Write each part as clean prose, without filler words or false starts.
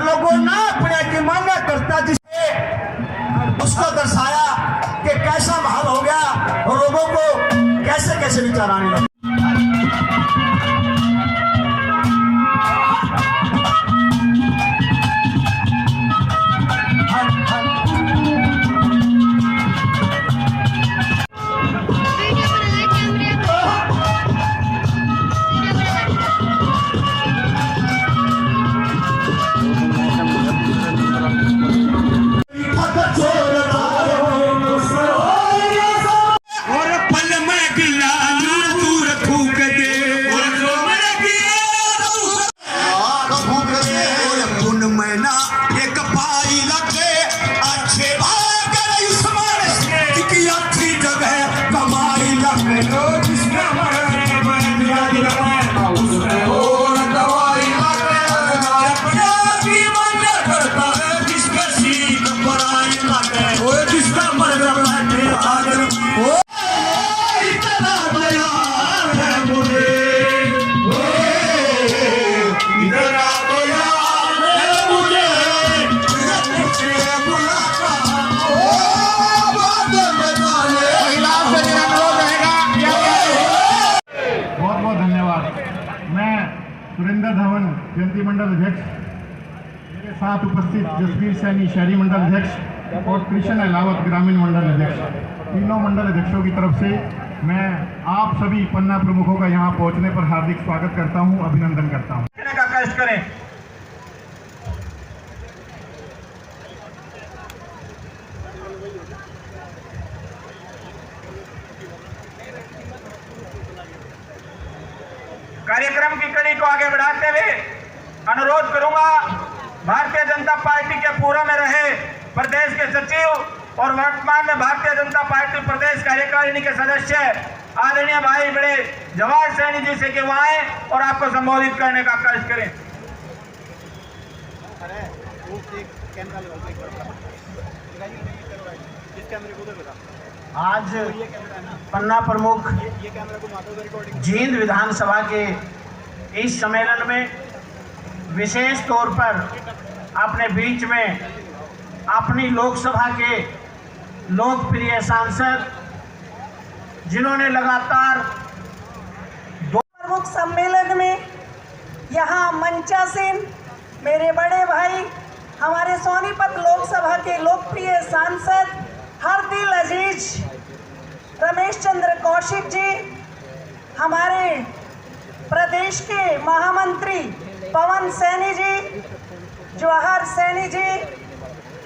लोगों ना अपने की मान्य करता जिसने उसको दर्शाया कि कैसा माहौल हो गया और लोगों को कैसे कैसे विचार आने लगे। सुरेंद्र धवन जयंती मंडल अध्यक्ष, मेरे साथ उपस्थित जसवीर सैनी शहरी मंडल अध्यक्ष और कृष्ण अहलावत ग्रामीण मंडल अध्यक्ष, तीनों मंडल अध्यक्षों की तरफ से मैं आप सभी पन्ना प्रमुखों का यहाँ पहुँचने पर हार्दिक स्वागत करता हूँ, अभिनंदन करता हूँ। कष्ट करें। कार्यक्रम की कड़ी को आगे बढ़ाते हुए अनुरोध करूंगा, भारतीय जनता पार्टी के पूर्व में रहे प्रदेश के सचिव और वर्तमान में भारतीय जनता पार्टी प्रदेश कार्यकारिणी के सदस्य आदरणीय भाई बड़े जवाहर सैनी जी से कि वो आए और आपको संबोधित करने का कष्ट करें। आज पन्ना प्रमुख जींद विधानसभा के इस सम्मेलन में विशेष तौर पर अपने बीच में अपनी लोकसभा के लोकप्रिय सांसद जिन्होंने लगातार दो प्रमुख सम्मेलन में यहाँ मंचासीन मेरे बड़े भाई हमारे सोनीपत लोकसभा के लोकप्रिय सांसद हरदिल अजीज रमेश चंद्र कौशिक जी, हमारे प्रदेश के महामंत्री पवन सैनी जी, जवाहर सैनी जी,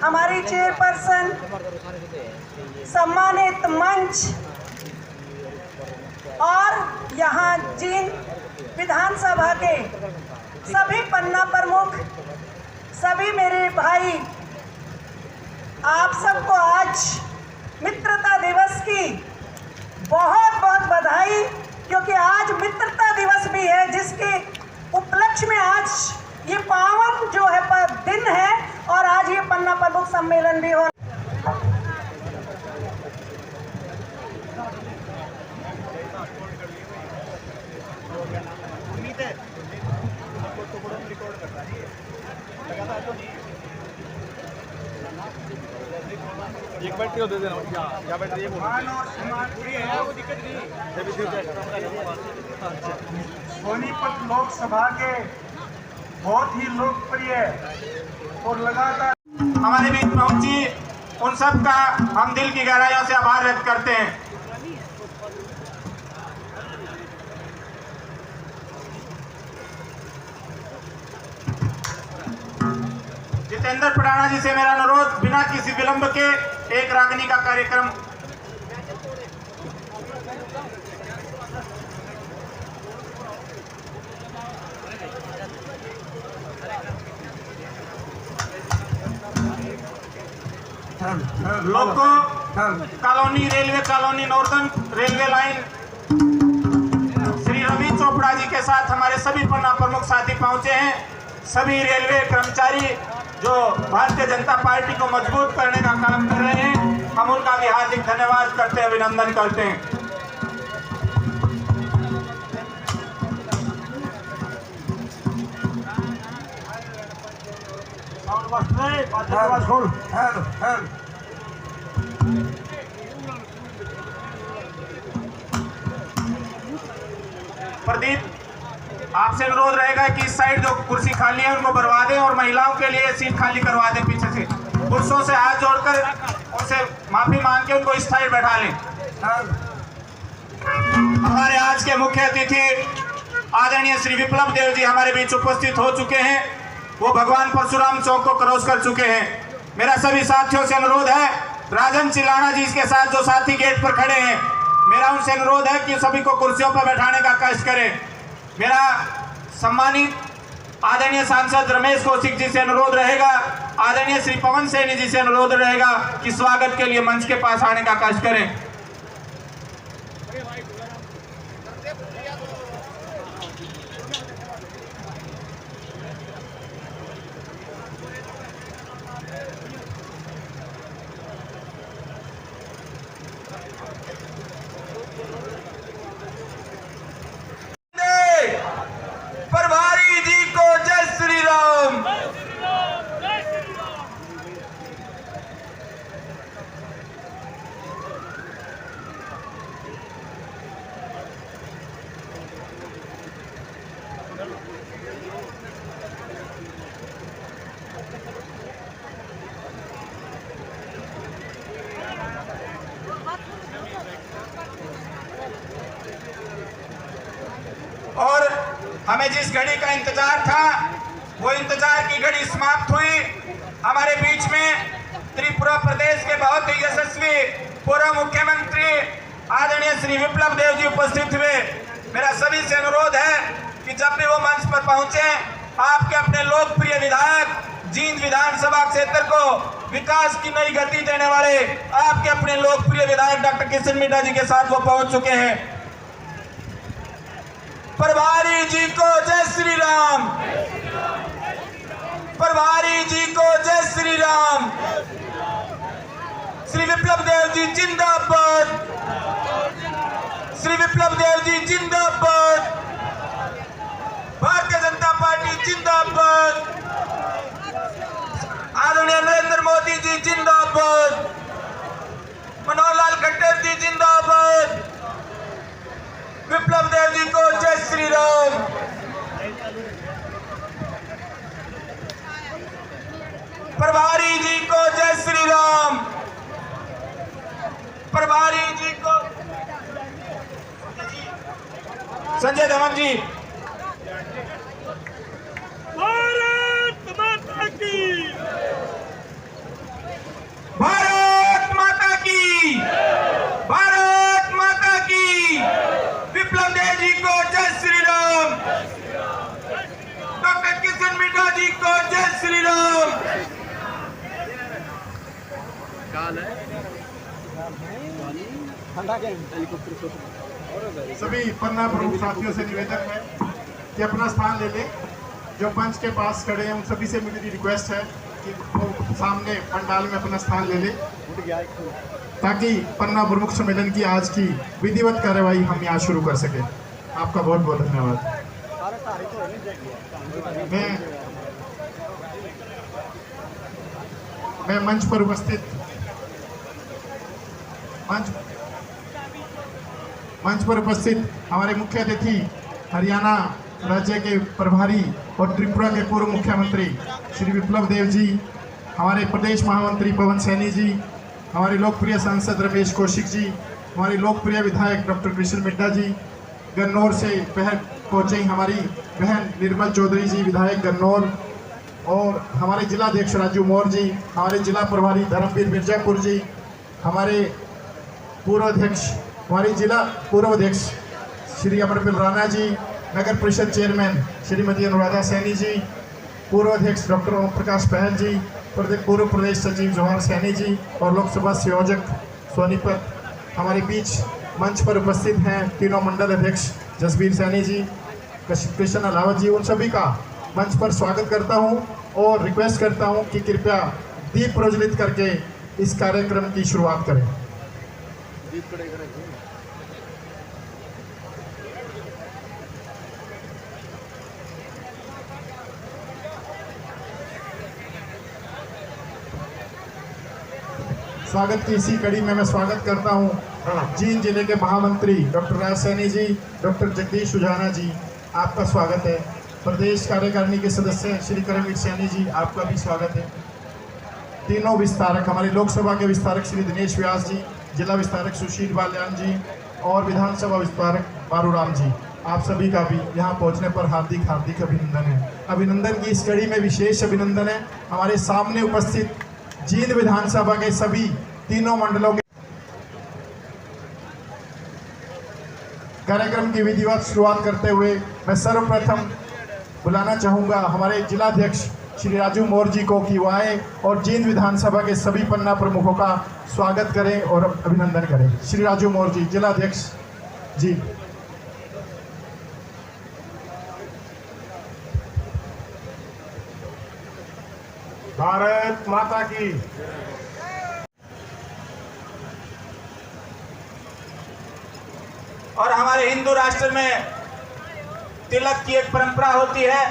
हमारी चेयरपर्सन, सम्मानित मंच और यहाँ जींद विधानसभा के सभी पन्ना प्रमुख, सभी मेरे भाई, आप सबको आज मित्रता दिवस की बहुत बहुत बधाई, क्योंकि आज मित्रता दिवस भी है जिसके उपलक्ष्य में आज ये पावन जो है दिन है और आज ये पन्ना प्रमुख सम्मेलन भी हो। एक बैटरी दे देना क्या बैटरी है वो दिक्कत नहीं। सोनीपत लोकसभा के बहुत ही लोकप्रिय और लगातार हमारे बीच पहुंची उन सब का हम दिल की गहराइयों से आभार व्यक्त करते हैं। जितेंद्र पडाना जी से मेरा अनुरोध, बिना किसी विलंब के एक रागनी का कार्यक्रम। Loco colony, railway colony, northern railway line, Shri Ravi Chopra ji के साथ हमारे सभी पन्ना प्रमुख साथी पहुंचे हैं। सभी रेलवे कर्मचारी जो भारतीय जनता पार्टी को मजबूत करने का काम कर रहे हैं, हम उनका भी हार्दिक धन्यवाद करते हैं, अभिनंदन करते हैं। प्रदीप, आपसे अनुरोध रहेगा कि इस साइड जो कुर्सी खाली है उनको भरवा दें और महिलाओं के लिए सीट खाली करवा दें पीछे से। पुरुषों से हाथ जोड़कर उनसे माफी मांग के उनको इस साइड बैठा लें। हमारे आज के मुख्य अतिथि आदरणीय श्री विप्लव देव जी हमारे बीच उपस्थित हो चुके हैं। वो भगवान परशुराम चौक को क्रॉस कर चुके हैं। मेरा सभी साथियों से अनुरोध है, राजन चिलाना जी के साथ जो साथी गेट पर खड़े हैं, मेरा उनसे अनुरोध है कि सभी को कुर्सियों पर बैठाने का कष्ट करें। मेरा सम्मानित आदरणीय सांसद रमेश कौशिक जी से अनुरोध रहेगा, आदरणीय श्री पवन सैनी जी से अनुरोध रहेगा कि स्वागत के लिए मंच के पास आने का कष्ट करें। प्रभारी जी को जय श्री राम। और हमें जिस घड़ी का इंतजार था वो इंतजार की घड़ी समाप्त हुई। हमारे बीच में त्रिपुरा प्रदेश के बहुत ही यशस्वी पूर्व मुख्यमंत्री आदरणीय श्री विप्लव देव जी उपस्थित हुए। मेरा सभी से अनुरोध है कि जब भी वो मंच पर पहुंचे, आपके अपने लोकप्रिय विधायक जींद विधानसभा क्षेत्र को विकास की नई गति देने वाले आपके अपने लोकप्रिय विधायक डॉक्टर किशन मीणा जी के साथ वो पहुंच चुके हैं। प्रभारी जी को जय श्री राम। प्रभारी जी को जय श्री राम। श्री विप्लव देव जी जिंदाबाद। श्री विप्लव देव जी जिंदाबाद। भारतीय जनता पार्टी जिंदाबाद। आदरणीय नरेंद्र मोदी जी जिंदाबाद। मनोहर लाल खट्टर जी जिंदाबाद। विप्लव देव जी को जय श्री राम। प्रभारी जी को जय श्री राम। प्रभारी जी को संजय धवन जी। भारत माता की, भारत माता की, भारत माता की। विप्लव देव जी को जय श्री राम। डॉक्टर किशन मीणा जी को जय श्री राम। सभी पन्ना प्रमुख साथियों से निवेदन है कि अपना स्थान ले लें। जो मंच के पास खड़े हैं उन सभी से मेरी रिक्वेस्ट है कि वो सामने पंडाल में अपना स्थान ले लें, ताकि पन्ना प्रमुख सम्मेलन की आज की विधिवत कार्यवाही हम यहाँ शुरू कर सकें। आपका बहुत बहुत धन्यवाद। मैं मंच पर उपस्थित हमारे मुख्य अतिथि हरियाणा राज्य के प्रभारी और त्रिपुरा के पूर्व मुख्यमंत्री श्री विप्लव देव जी, हमारे प्रदेश महामंत्री पवन सैनी जी, हमारे लोकप्रिय सांसद रमेश कौशिक जी, हमारे लोकप्रिय विधायक डॉक्टर कृष्ण मिड्डा जी, गन्नौर से बहन पहुँचे हमारी बहन निर्मल चौधरी जी विधायक गन्नौर, और हमारे जिलाध्यक्ष राजू मौर्य जी, हमारे जिला प्रभारी धर्मवीर मिर्जापुर जी, हमारे जिला पूर्व अध्यक्ष श्री अमरपाल राणा जी, नगर परिषद चेयरमैन श्रीमती अनुराधा सैनी जी, पूर्व अध्यक्ष डॉक्टर ओम प्रकाश पहल जी, पूर्व प्रदेश सचिव जवाहर सैनी जी और लोकसभा संयोजक सोनीपत। हमारे बीच मंच पर उपस्थित हैं तीनों मंडल अध्यक्ष जसबीर सैनी जी, कृष्ण अलावत जी, उन सभी का मंच पर स्वागत करता हूं और रिक्वेस्ट करता हूं कि कृपया दीप प्रज्वलित करके इस कार्यक्रम की शुरुआत करें। स्वागत की इसी कड़ी में मैं स्वागत करता हूं जींद जिले के महामंत्री डॉक्टर राज सैनी जी, डॉक्टर जगदीश सुजाना जी, आपका स्वागत है। प्रदेश कार्यकारिणी के सदस्य श्री करमवीर सैनी जी, आपका भी स्वागत है। तीनों विस्तारक, हमारे लोकसभा के विस्तारक श्री दिनेश व्यास जी, जिला विस्तारक सुशील बाल्यान जी और विधानसभा विस्तारक बारूराम जी, आप सभी का भी यहाँ पहुँचने पर हार्दिक हार्दिक अभिनंदन है। अभिनंदन की इस कड़ी में विशेष अभिनंदन है हमारे सामने उपस्थित जींद विधानसभा के सभी तीनों मंडलों के। कार्यक्रम की विधिवत शुरुआत करते हुए मैं सर्वप्रथम बुलाना चाहूँगा हमारे जिलाध्यक्ष श्री राजू मौर्य जी को कि वो आए और जींद विधानसभा के सभी पन्ना प्रमुखों का स्वागत करें और अभिनंदन करें। श्री राजू मौर्य जी, जिलाध्यक्ष जी। भारत माता की। और हमारे हिंदू राष्ट्र में तिलक की एक परंपरा होती है।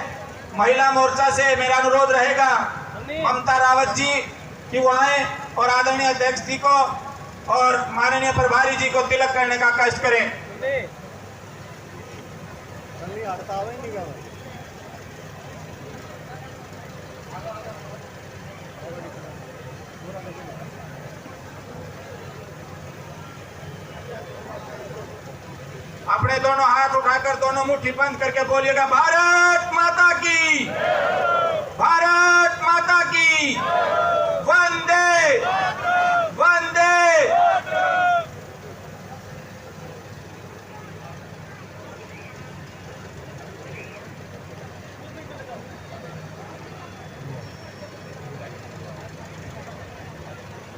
महिला मोर्चा से मेरा अनुरोध रहेगा ममता रावत जी कि वो आए और आदरणीय अध्यक्ष जी को और माननीय प्रभारी जी को तिलक करने का कष्ट करें। अपने दोनों हाथ उठाकर दोनों मुट्ठी बंद करके बोलिएगा भारत माता की, भारत माता की, वंदे वंदे।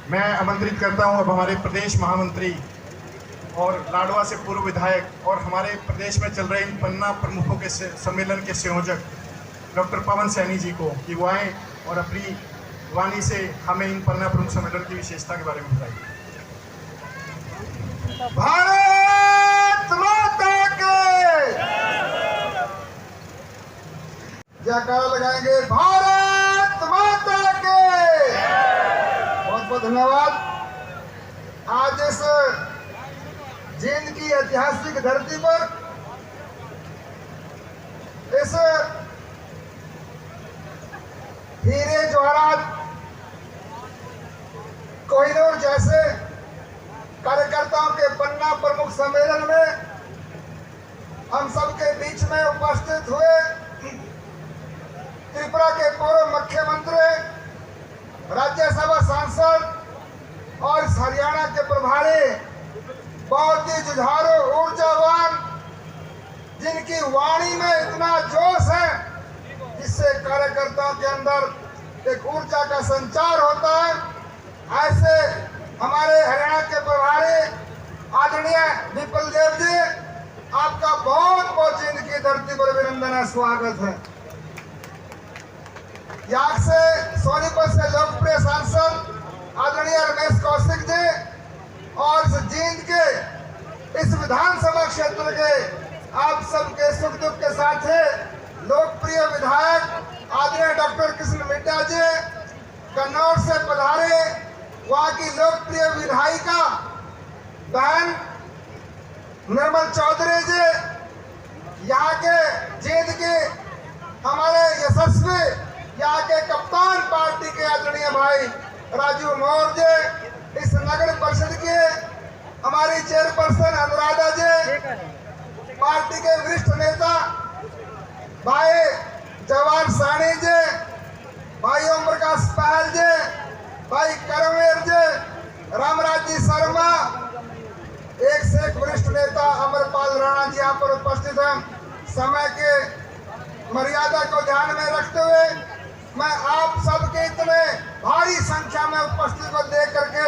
मैं आमंत्रित करता हूं अब हमारे प्रदेश महामंत्री और लाडवा से पूर्व विधायक और हमारे प्रदेश में चल रहे इन पन्ना प्रमुखों के सम्मेलन के संयोजक डॉक्टर पवन सैनी जी को कि वो आए और अपनी वाणी से हमें इन पन्ना प्रमुख सम्मेलन की विशेषता के बारे में बताइए। भारत माता के जयकारा लगाएंगे। भारत माता के। बहुत बहुत धन्यवाद। आज इस जींद की ऐतिहासिक धरती पर इस हीरे जवाहरात कोहिनूर जैसे कार्यकर्ताओं के पन्ना प्रमुख सम्मेलन में हम सबके बीच में उपस्थित हुए त्रिपुरा के पूर्व मुख्यमंत्री, राज्यसभा सांसद और हरियाणा के प्रभारी, बहुत ही जुझारू ऊर्जावान, जिनकी वाणी में इतना जोश है जिससे कार्यकर्ताओं के अंदर एक ऊर्जा का संचार होता है। ऐसे हमारे हरियाणा के प्रभारी आदरणीय विपुल देव जी, आपका बहुत बहुत जींद की धरती पर अभिनंदन है, स्वागत है। यहाँ से सोनीपत से लोकप्रिय सांसद आदरणीय रमेश कौशिक जी और जींद के इस विधानसभा क्षेत्र के आप सबके सुख दुख के साथ लोकप्रिय विधायक आदरणीय डॉक्टर कृष्ण मिड्डा जी, कन्नौर से पधारे वहाँ की लोकप्रिय विधायिका बहन निर्मल चौधरी जी, यहाँ के जींद के हमारे यशस्वी यहाँ के कप्तान पार्टी के आदरणीय भाई राजू मौर्य जी, इस नगर परिषद के हमारी चेयरपर्सन अनुराधा जी, पार्टी के वरिष्ठ नेता भाई जवाहर सानी जी, भाई ओम प्रकाश पहल जी, भाई करमवीर जी, रामराज जी शर्मा, एक से एक वरिष्ठ नेता अमरपाल राणा जी यहाँ पर उपस्थित हैं। समय के मर्यादा को ध्यान में रखते हुए मैं आप सबके इतने भारी संख्या में उपस्थित को देख करके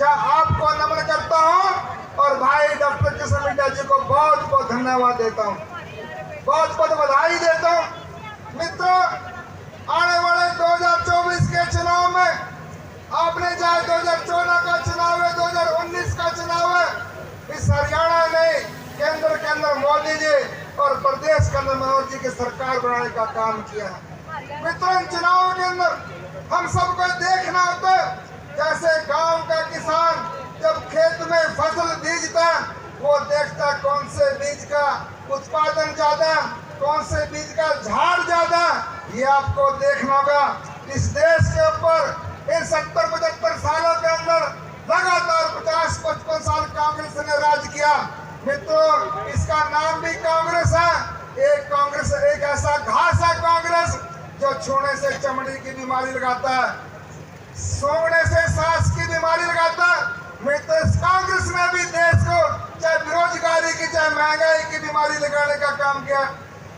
आपको नमन करता हूं और भाई डॉक्टर कृष्ण मिड्डा जी को बहुत बहुत धन्यवाद देता हूं, बहुत बहुत बधाई देता हूं। मित्रों, आने वाले 2024 के चुनाव में आपने चाहे 2014 का चुनाव है, 2019 का चुनाव है, इस हरियाणा ने केंद्र के अंदर मोदी जी और प्रदेश के अंदर मनोहर जी की सरकार बनाने का काम किया है। मित्रों, इन चुनावों के अंदर हम सबको देखना होता है, जैसे गांव का किसान जब खेत में फसल बीजता वो देखता कौन से बीज का उत्पादन ज्यादा, कौन से बीज का झाड़ ज्यादा, ये आपको देखना होगा। इस देश के ऊपर इन 70-75 सालों के अंदर लगातार 50-55 साल कांग्रेस ने राज किया। मित्रों, इसका नाम भी कांग्रेस है। एक कांग्रेस एक ऐसा घास है कांग्रेस जो छूने से चमड़ी की बीमारी लगाता है, सूंघने से सांस की बीमारी लगाता है। मित्र, कांग्रेस ने भी देश को चाहे बेरोजगारी की चाहे महंगाई की बीमारी लगाने का काम किया,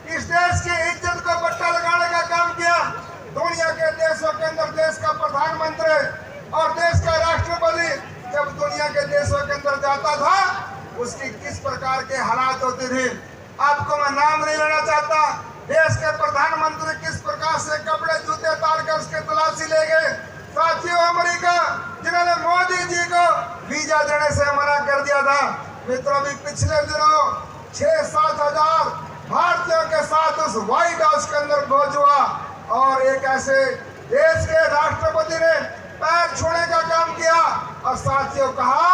इस देश की इज्जत को पट्टा लगाने का काम किया। दुनिया के देशों के अंदर देश का प्रधानमंत्री और देश का राष्ट्रपति जब दुनिया के देशों के अंदर जाता था उसकी किस प्रकार के हालात होते थे, आपको मैं नाम नहीं लेना चाहता। देश के प्रधानमंत्री किस प्रकार से कपड़े जूते उतार कर उसके तलाशी ले गए। साथियों, अमेरिका जिन्होंने मोदी जी को वीजा देने से मना कर दिया था। मित्रों, भी पिछले दिनों 6-7 हजार भारतीयों के साथ उस व्हाइट हाउस के अंदर भोज हुआ और एक ऐसे देश के राष्ट्रपति ने पैर छूने का काम किया और साथियों कहा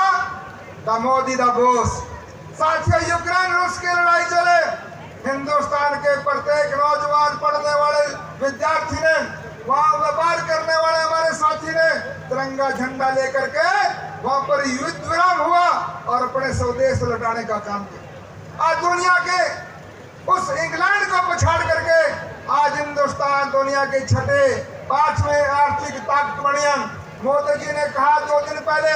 द मोदी द बॉस। साथियों, यूक्रेन रूस की लड़ाई चले, हिंदुस्तान के प्रत्येक नौजवान पढ़ने वाले विद्यार्थी ने, वहां व्यापार करने वाले हमारे साथी ने तिरंगा झंडा लेकर के वहां पर युद्ध विराम हुआ और अपने स्वदेश लौटाने का काम किया। आज दुनिया के उस इंग्लैंड को पछाड़ करके आज हिंदुस्तान दुनिया के 5वें आर्थिक ताकत बनिया। मोदी जी ने कहा 2 दिन पहले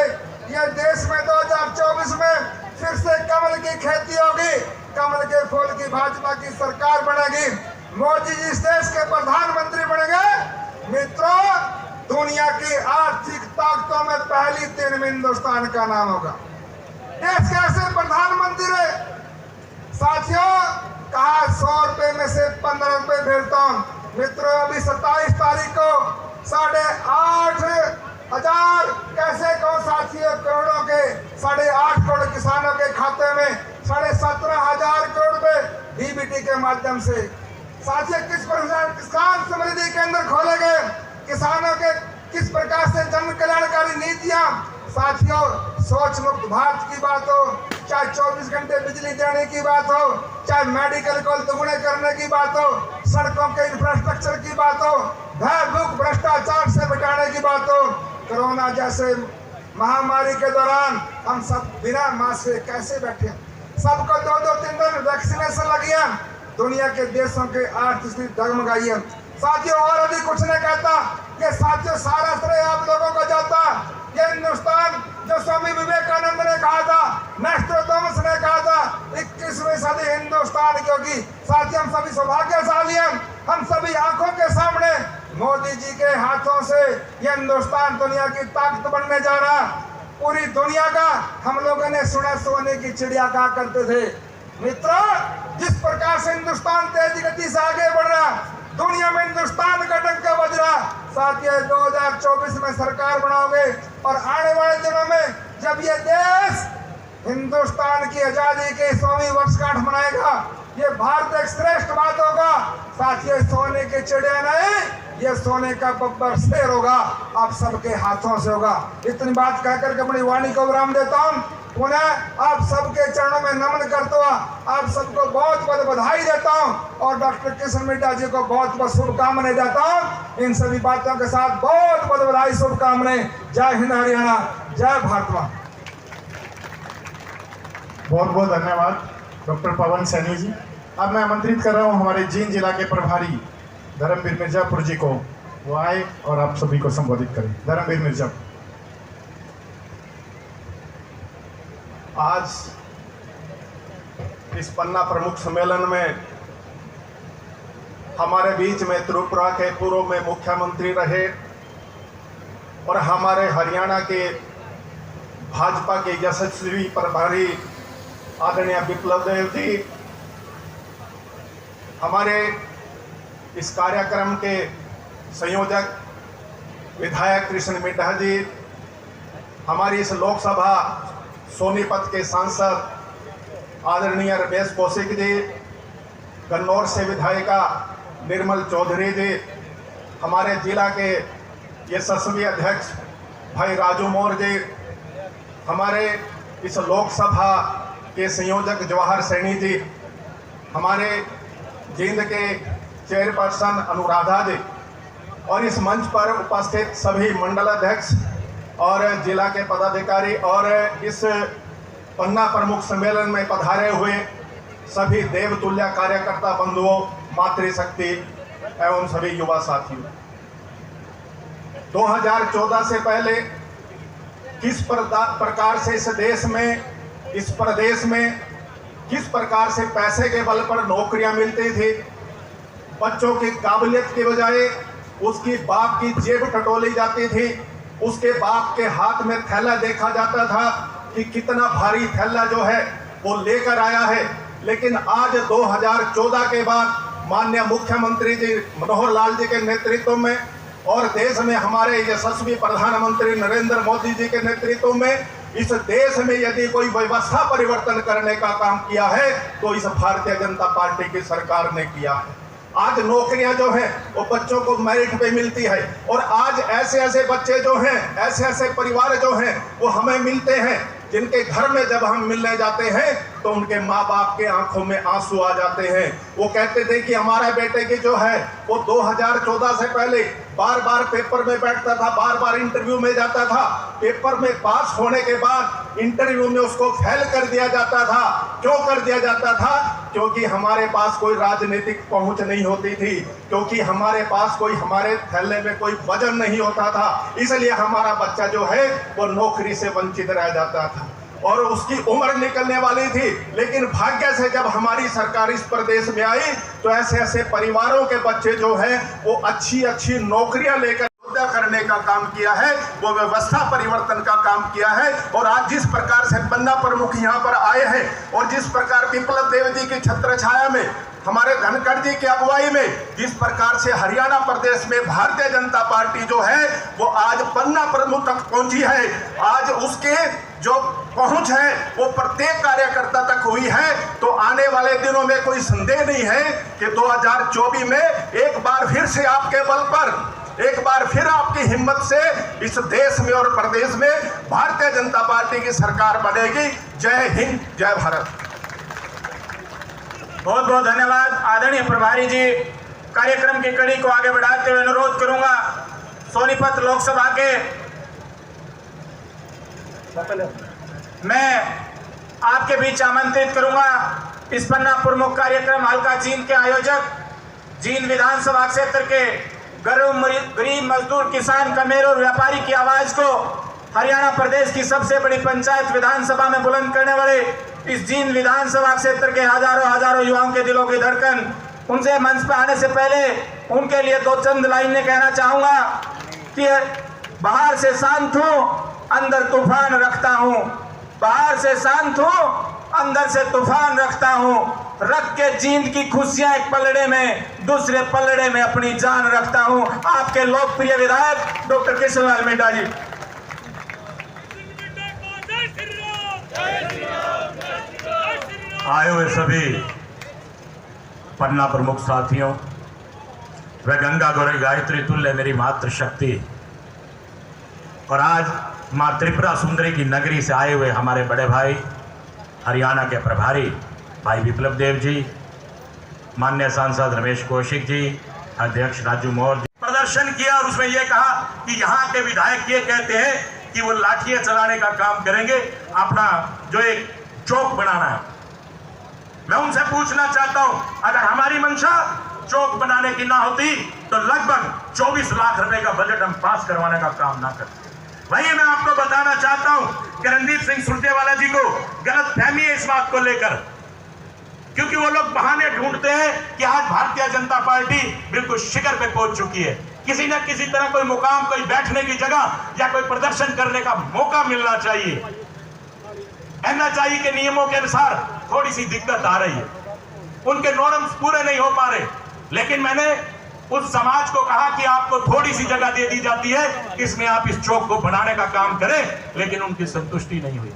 यह देश में 2024 में फिर से कमल की खेती होगी, कमल के फूल की भाजपा की सरकार बनेगी, मोदी जी इस देश के प्रधानमंत्री बनेंगे। मित्रों, दुनिया की आर्थिक ताकतों में पहली 3 में हिंदुस्तान का नाम होगा। देश के ऐसे प्रधानमंत्री रहे। साथियों, कहा 100 रुपए में से 15 रुपए भेजता हूं। मित्रों, अभी 27 तारीख को 8,500 कैसे कहो साथियों, करोड़ों के 8.5 करोड़ किसानों के खाते में 17,500 करोड़ रुपए डीबीटी के माध्यम से। साथियों, किस प्रकार किसान समृद्धि केंद्र खोले गए, किसानों के किस प्रकार से जन कल्याणकारी नीतियां। साथियों, सोच मुक्त भारत की बात हो, चाहे 24 घंटे बिजली देने की बात हो, चाहे मेडिकल को दोगुने करने की बात हो, सड़कों के इंफ्रास्ट्रक्चर की बात हो, भय भूख भ्रष्टाचार से बचाने की बात हो। कोरोना जैसे महामारी के दौरान हम सब बिना मास्क के कैसे बैठे, सबको 2-3 दिन वैक्सीनेशन लगी है, दुनिया के देशों के आर्थिक स्थिति डगमगाई है। साथियों, और अधिक कुछ नहीं कहता, ये साथियों सारा श्रेय आप लोगों को जाता। ये हिंदुस्तान जो स्वामी विवेकानंद ने कहा था, नोस्ट्राडामस ने कहा था 21वीं सदी हिंदुस्तान की होगी। साथियों, हम सभी सौभाग्यशाली हैं, हम सभी आंखों के सामने मोदी जी के हाथों से ये हिंदुस्तान दुनिया की ताकत बनने जा रहा। पूरी दुनिया का हम लोगों ने सुना सोने की चिड़िया कहा करते थे। मित्रों, जिस प्रकार से हिंदुस्तान तेज गति से आगे बढ़ रहा, दुनिया में हिंदुस्तान का डंका बज रहा। साथियों, 2024 में सरकार बनाओगे और आने वाले दिनों में जब ये देश हिंदुस्तान की आजादी के 100वीं वर्षगांठ मनाएगा, ये भारत एक श्रेष्ठ बात होगा। साथियों, सोने की चिड़िया नहीं, ये सोने का बब्बर शेर होगा, आप सबके हाथों से होगा। इतनी बात कहकर के अपनी वाणी को विराम देता हूँ। पुनः आप सबके चरणों में नमन करता हुआ आप सबको बहुत बहुत बधाई देता हूं और डॉक्टर किशन मिड्डा जी को बहुत बहुत शुभकामनाएं देता हूं। इन सभी बातों के साथ बहुत बहुत बधाई, शुभकामनाएं। जय हिंद, हरियाणा, जय भारत मां। बहुत बहुत धन्यवाद डॉक्टर पवन सैनी जी। अब मैं आमंत्रित कर रहा हूं हमारे जींद जिला के प्रभारी धर्मवीर मिर्जापुर जी को, वो आए और आप सभी को संबोधित करें। धर्मवीर मिर्जापुर। आज इस पन्ना प्रमुख सम्मेलन में हमारे बीच में त्रिपुरा के पूर्व में मुख्यमंत्री रहे और हमारे हरियाणा के भाजपा के यशस्वी प्रभारी आदरणीय विप्लव देव जी, हमारे इस कार्यक्रम के संयोजक विधायक कृष्ण मिड्डा जी, हमारी इस लोकसभा सोनीपत के सांसद आदरणीय रमेश कौशिक जी, गन्नौर से विधायिका निर्मल चौधरी जी, हमारे जिला के यशस्वी अध्यक्ष भाई राजू मौर्य जी, हमारे इस लोकसभा के संयोजक जवाहर सैनी जी, हमारे जींद के चेयरपर्सन अनुराधा जी और इस मंच पर उपस्थित सभी मंडल अध्यक्ष और जिला के पदाधिकारी और इस पन्ना प्रमुख सम्मेलन में पधारे हुए सभी देवतुल्य कार्यकर्ता बंधुओं, मातृशक्ति एवं सभी युवा साथियों, 2014 से पहले किस प्रकार से इस देश में, इस प्रदेश में किस प्रकार से पैसे के बल पर नौकरियां मिलती थी, बच्चों की काबिलियत के बजाय उसकी बाप की जेब टटोली जाती थी, उसके बाप के हाथ में थैला देखा जाता था कि कितना भारी थैला जो है वो लेकर आया है। लेकिन आज 2014 के बाद माननीय मुख्यमंत्री जी मनोहर लाल जी के नेतृत्व में और देश में हमारे यशस्वी प्रधानमंत्री नरेंद्र मोदी जी के नेतृत्व में इस देश में यदि कोई व्यवस्था परिवर्तन करने का काम किया है तो इस भारतीय जनता पार्टी की सरकार ने किया है। आज नौकरियां जो हैं वो बच्चों को मेरिट पे मिलती है और आज ऐसे ऐसे बच्चे जो हैं, ऐसे ऐसे परिवार जो हैं वो हमें मिलते हैं जिनके घर में जब हम मिलने जाते हैं तो उनके माँ बाप के आंखों में आंसू आ जाते हैं। वो कहते थे कि हमारा बेटे की जो है वो 2014 से पहले बार बार पेपर में बैठता था, बार बार इंटरव्यू में जाता था, पेपर में पास होने के बाद इंटरव्यू में उसको फेल कर दिया जाता था। क्यों कर दिया जाता था? क्योंकि हमारे पास कोई राजनीतिक पहुंच नहीं होती थी, क्योंकि हमारे पास कोई, हमारे थैले में कोई वजन नहीं होता था, इसलिए हमारा बच्चा जो है वो नौकरी से वंचित रह जाता था और उसकी उम्र निकलने वाली थी। लेकिन भाग्य से जब हमारी सरकार इस प्रदेश में आई तो ऐसे ऐसे परिवारों के बच्चे जो हैं वो अच्छी अच्छी नौकरियां लेकर करने का काम किया है, वो व्यवस्था परिवर्तन का काम किया है। और आज जिस प्रकार से पन्ना प्रमुख यहाँ पर आए हैं और जिस प्रकार विप्लव देव जी की छत्र छाया में, हमारे धनखड़ जी की अगुवाई में जिस प्रकार से हरियाणा प्रदेश में भारतीय जनता पार्टी जो है वो आज पन्ना प्रमुख तक पहुंची है, आज उसके जो पहुंच है वो प्रत्येक कार्यकर्ता तक हुई है। तो आने वाले दिनों में कोई संदेह नहीं है कि 2024 में एक बार फिर से आपके बल पर, एक बार फिर आपकी हिम्मत से इस देश में और प्रदेश में भारतीय जनता पार्टी की सरकार बनेगी। जय हिंद, जय भारत। बहुत बहुत धन्यवाद आदरणीय प्रभारी जी। कार्यक्रम की कड़ी को आगे बढ़ाते हुए अनुरोध करूंगा सोनीपत लोकसभा के मैं आपके बीच आमंत्रित करूंगा इस पन्ना प्रमुख कार्यक्रम हल्का जींद के आयोजक, जींद विधानसभा क्षेत्र के गरीब मजदूर किसान कमेर और व्यापारी की आवाज को हरियाणा प्रदेश की सबसे बड़ी पंचायत विधानसभा में बुलंद करने वाले इस जींद विधानसभा क्षेत्र के हजारों युवाओं के दिलों की धड़कन, उनसे मंच पर आने से पहले उनके लिए दो चंद लाइनें कहना चाहूंगा कि बाहर से शांत हूं, अंदर तूफान रखता हूं। बाहर से शांत हूं, अंदर से तूफान रखता हूं। रख के जींद की खुशियां एक पलड़े में, दूसरे पलड़े में अपनी जान रखता हूं। आपके लोकप्रिय विधायक डॉक्टर कृष्णलाल मिड्डा जी। आए हुए सभी पन्ना प्रमुख साथियों, वह गंगा गौरी गायत्री तुल्य मेरी मातृशक्ति, और आज माँ त्रिपुरा सुंदरी की नगरी से आए हुए हमारे बड़े भाई हरियाणा के प्रभारी भाई विप्लव देव जी, माननीय सांसद रमेश कौशिक जी, अध्यक्ष राजू मौर्य प्रदर्शन किया और उसमें यह कहा कि यहाँ के विधायक ये कहते हैं कि वो लाठियां चलाने का काम करेंगे, अपना जो एक चौक बनाना है। मैं उनसे पूछना चाहता हूं, अगर हमारी मंशा चौक बनाने की ना होती तो लगभग 24 लाख रुपए का बजट हम पास करवाने का काम ना करते। वही मैं आपको बताना चाहता हूं कि रणदीप सिंह सुरजेवाला जी को गलत फहमी है इस बात को लेकर, क्योंकि वो लोग बहाने ढूंढते हैं कि आज भारतीय जनता पार्टी बिल्कुल शिखर पे पहुंच चुकी है। किसी न किसी तरह कोई मुकाम, कोई बैठने की जगह या कोई प्रदर्शन करने का मौका मिलना चाहिए। एनएचआई के नियमों के अनुसार थोड़ी सी दिक्कत आ रही है, उनके नॉर्म्स पूरे नहीं हो पा रहे, लेकिन मैंने उस समाज को कहा कि आपको थोड़ी सी जगह दे दी जाती है, इसमें आप इस चौक को बनाने का काम करें, लेकिन उनकी संतुष्टि नहीं हुई।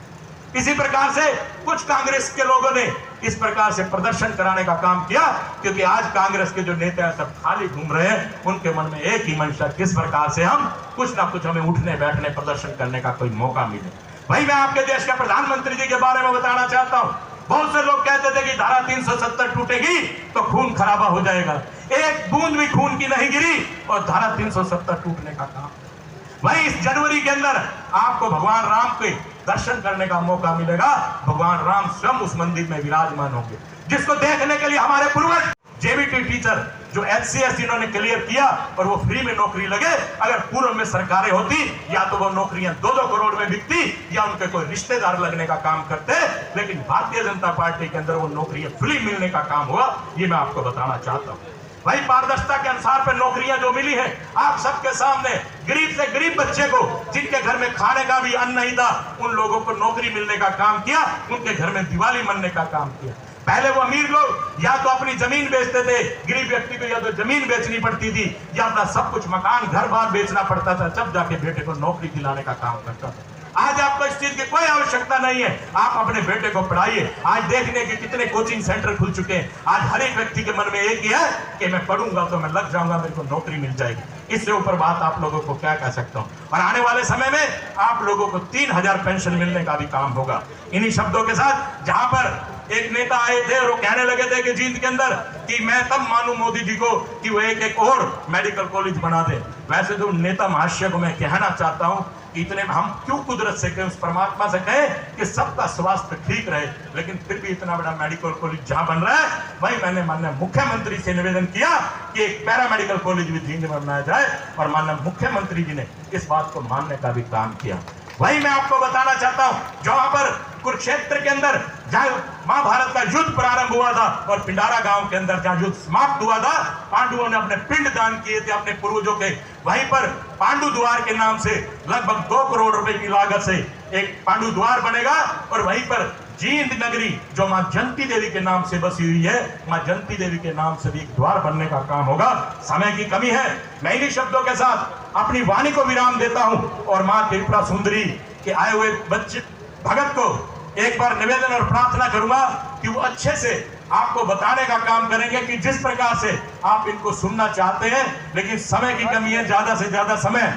इसी प्रकार से कुछ कांग्रेस के लोगों ने इस प्रकार से प्रदर्शन कराने का काम किया, क्योंकि आज कांग्रेस के जो नेता सब खाली घूम रहे हैं, उनके मन में एक ही मंशा, किस प्रकार से हम कुछ ना कुछ हमें उठने बैठने प्रदर्शन करने का कोई मौका मिले। भाई मैं आपके देश का प्रधानमंत्री जी के बारे में बताना चाहता हूं। बहुत से लोग कहते थे कि धारा 370 टूटेगी तो खून खराबा हो जाएगा, एक बूंद भी खून की नहीं गिरी और धारा 370 टूटने का काम। भाई इस जनवरी के अंदर आपको भगवान राम के दर्शन करने का मौका मिलेगा। भगवान राम स्वयं उस मंदिर में विराजमान होंगे, जिसको देखने के लिए हमारे पूर्वज जेबीटी टीचर जो एचसीएस इन्होंने क्लियर किया और वो फ्री में नौकरी लगे। अगर पूर्व में सरकारें होती या तो वो नौकरियां 2-2 करोड़ में बिकती या उनके कोई रिश्तेदार लगने का काम करते, लेकिन भारतीय जनता पार्टी के अंदर वो नौकरियां फ्री मिलने का काम हुआ। ये मैं आपको बताना चाहता हूँ। भाई पारदर्शिता के अनुसार पे नौकरियां जो मिली है आप सबके सामने, गरीब से गरीब बच्चे को जिनके घर में खाने का भी अन्न नहीं था, उन लोगों को नौकरी मिलने का काम किया, उनके घर में दिवाली मनने का काम किया। पहले वो अमीर लोग या तो अपनी जमीन बेचते थे, गरीब व्यक्ति को या तो जमीन बेचनी पड़ती थी या अपना सब कुछ मकान घर बार बेचना पड़ता था, जब जाके बेटे को नौकरी दिलाने का काम करता था। आज आपको इस चीज की कोई आवश्यकता नहीं है, आप अपने बेटे को पढ़ाइए। आज देखने के कितने कोचिंग सेंटर खुल चुके हैं। आज हर एक व्यक्ति के मन में एक ही है कि मैं पढ़ूंगा तो मैं लग जाऊंगा, मेरे को नौकरी मिल जाएगी। इससे ऊपर बात आप लोगों को क्या कह सकता हूं। और आने वाले समय में आप लोगों को 3000 पेंशन मिलने का भी काम होगा। इन्हीं शब्दों के साथ, जहां पर एक नेता आए थे और वो कहने लगे थे कि जींद के अंदर कि मैं तब मानूं मोदी जी को कि वो एक और मेडिकल कॉलेज बना दे। वैसे तो नेता महाशय को मैं कहना चाहता हूं, इतने हम क्यों कुदरत से कहें, उस परमात्मा से कहें कि सबका स्वास्थ्य ठीक रहे, लेकिन फिर भी इतना बड़ा मेडिकल कॉलेज जहां बन रहा है, वही मैंने माननीय मुख्यमंत्री से निवेदन किया कि एक पैरामेडिकल कॉलेज भी जींद में बनाया जाए, और माननीय मुख्यमंत्री जी ने इस बात को मानने का भी काम किया। वही मैं आपको बताना चाहता हूं, जहां पर कुरुक्षेत्र के अंदर जहां महाभारत का युद्ध प्रारंभ हुआ था और पिंडारा गांव के अंदर जहां युद्ध समाप्त हुआ था, पांडवों ने अपने पिंड दान किए थे अपने पूर्वजों के। वहीं पर पांडु द्वार के नाम से लगभग 2 करोड़ रुपए की लागत से एक पांडु द्वार बनेगा, और वहीं पर जींद नगरी जो मां जंती देवी के नाम से बसी हुई है, मां जंती देवी के नाम से भी एक द्वार बनने का काम होगा। समय की कमी है, मैं इन्हीं शब्दों के साथ अपनी वाणी को विराम देता हूं और मां त्रिपुरा सुंदरी के आए हुए बच्चे भगत को एक बार निवेदन और प्रार्थना करूंगा कि वो अच्छे से आपको बताने का काम करेंगे कि जिस प्रकार से आप इनको सुनना चाहते हैं, लेकिन समय की कमी है, ज्यादा से ज्यादा समय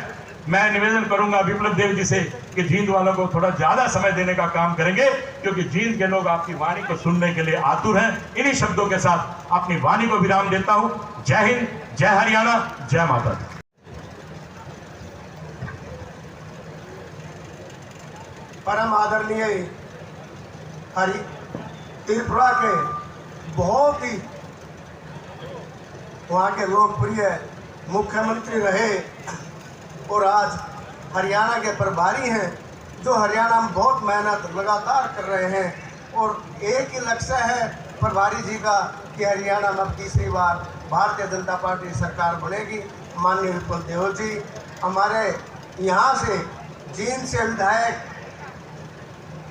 मैं निवेदन करूंगा विप्लव देव जी से कि जींद वालों को थोड़ा ज्यादा समय देने का काम करेंगे, क्योंकि जींद के लोग आपकी वाणी को सुनने के लिए आतुर हैं। इन्हीं शब्दों के साथ अपनी वाणी को विराम देता हूं। जय हिंद, जय हरियाणा, जय माता दी। परम आदरणीय हरि त्रिपुरा के बहुत ही वहाँ के लोकप्रिय मुख्यमंत्री रहे और आज हरियाणा के प्रभारी हैं, जो हरियाणा में बहुत मेहनत लगातार कर रहे हैं। और एक ही लक्ष्य है प्रभारी जी का कि हरियाणा में अब तीसरी बार भारतीय जनता पार्टी सरकार बनेगी। माननीय विप्लव देव जी हमारे यहाँ से जींद से विधायक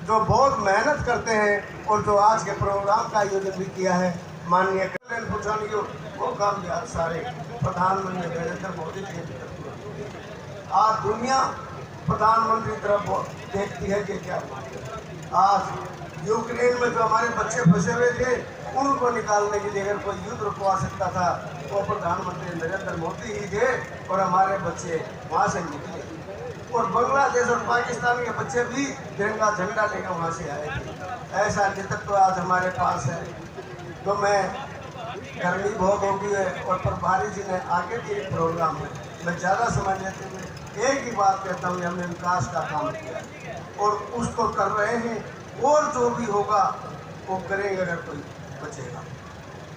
जो बहुत मेहनत करते हैं और जो आज के प्रोग्राम का आयोजन भी किया है, माननीय कल्याण पुछानी वो काम भी आज सारे प्रधानमंत्री नरेंद्र मोदी जी। आज दुनिया प्रधानमंत्री तरफ देखती है कि क्या आज यूक्रेन में जो हमारे बच्चे फंसे हुए थे, उनको निकालने के लिए अगर कोई युद्ध रुकवा सकता था वो प्रधानमंत्री नरेंद्र मोदी ही थे, और हमारे बच्चे वहाँ से निकले। और बांग्लादेश और पाकिस्तान के बच्चे भी तिरंगा झंडा लेकर वहाँ से आए थे। ऐसा नेतृत्व आज हमारे पास है। तो मैं गर्मी बहुत हो गई है और प्रभारी जी ने आगे भी एक प्रोग्राम है, मैं ज़्यादा समय लेते हुए एक ही बात कहता हूँ, हमने विकास का काम किया और उसको कर रहे हैं और जो भी होगा वो करेंगे अगर कोई बचेगा।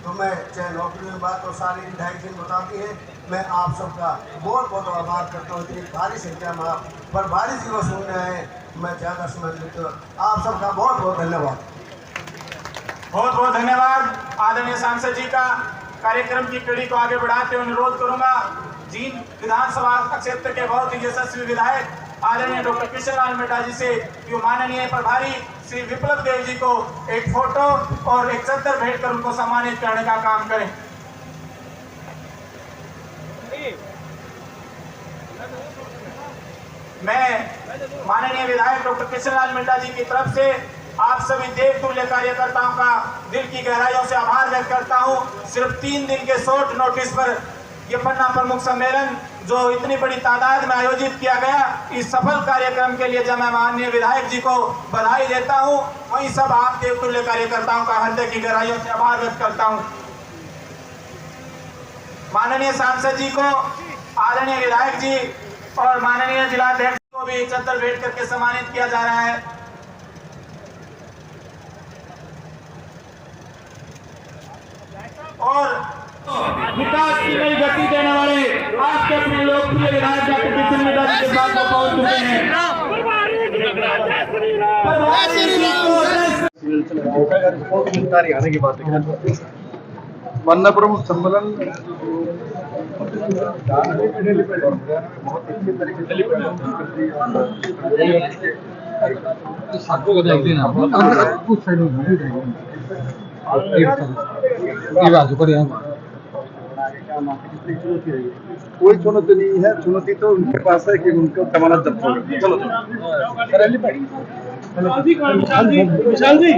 तो मैं चाहे नौकरी में बात और सारी विधायक जी बताती है, मैं आप सबका बहुत बहुत आभार करता हूँ। इतनी भारी संख्या में आप प्रभारी जी को सुनने आए, मैं ज़्यादा समझ लेता हूँ। आप सबका बहुत बहुत धन्यवाद। बहुत बहुत धन्यवाद आदरणीय सांसद जी का। कार्यक्रम की कड़ी को आगे बढ़ाते हुए अनुरोध करूंगा जींद विधानसभा क्षेत्र के बहुत ही यशस्वी विधायक आदरणीय डॉक्टर कृष्ण लाल मेहता जी से कि माननीय प्रभारी श्री विप्लव देव जी को एक फोटो और एक चद्दर भेंट कर उनको सम्मानित करने का काम करें। मैं माननीय विधायक डॉक्टर कृष्ण लाल मेहता जी की तरफ से आप सभी देवतुल्य कार्यकर्ताओं का दिल की गहराइयों से आभार व्यक्त करता हूं। सिर्फ 3 दिन के शॉर्ट नोटिस पर ये पन्ना प्रमुख सम्मेलन जो इतनी बड़ी तादाद में आयोजित किया गया, इस सफल कार्यक्रम के लिए जब मैं माननीय विधायक जी को बधाई देता हूं, वहीं सब आप देवतुल्य कार्यकर्ताओं का हृदय की गहराइयों से आभार व्यक्त करता हूं। माननीय सांसद जी को, आदरणीय विधायक जी और माननीय जिलाध्यक्ष को भी चद्दर भेंट करके सम्मानित किया जा रहा है। और विकास की नई गति देने वाले आपके अपने लोकप्रिय विधायक डॉक्टर कृष्ण मेहता जी के पास पहुंच चुके हैं। आने की बात है पन्ना प्रमुख सम्मेलन बहुत अच्छे तरीके से कोई चुनौती नहीं है। चुनौती तो उनके पास है कि उनको जमानत जब्त हो गई। चलो विशाल जी